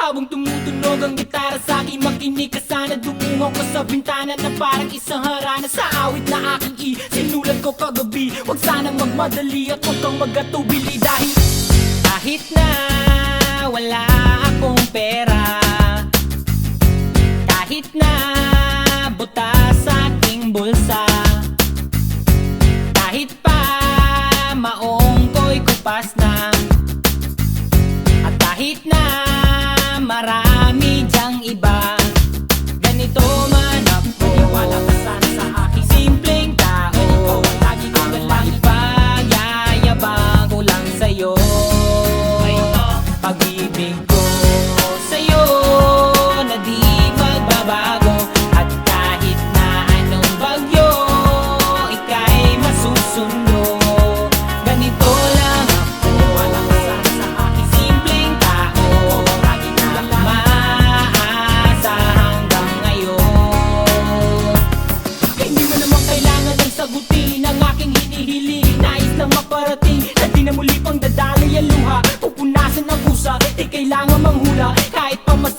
Habang tumutunog ang gitara sa akin, makinig ka sana. Dumungaw ko sa bintana na parang isang harana. Sa awit na aking sinulat ko kagabi, huwag sanang magmadali at huwag kang magatubili. Dahil kahit na wala akong pera, kahit na butas sa aking bulsa, kahit pa maong ko'y kupas na, at kahit na marami dyang iba, ganito man ako, maniwala ka sana sa aking simpleng tao. Ikaw ang lagi kong dalangin, ipagyayabang ko lang sa'yo. Pag-ibig ko sa'yo na di magbabago, at kahit na anong bagyo, ika'y masusundo. Ganito lang ako, maniwala ka sana sa aking simpleng tao. Lagi ko lang maasa hanggang ngayon. Hindi mo naman kailangan ng sagutin ang aking hinihiling. Nais lang maparating na di na muli pang dadaloy ang luha. Pupunasan ang pusa, di kailangan manghula. Kahit pa mas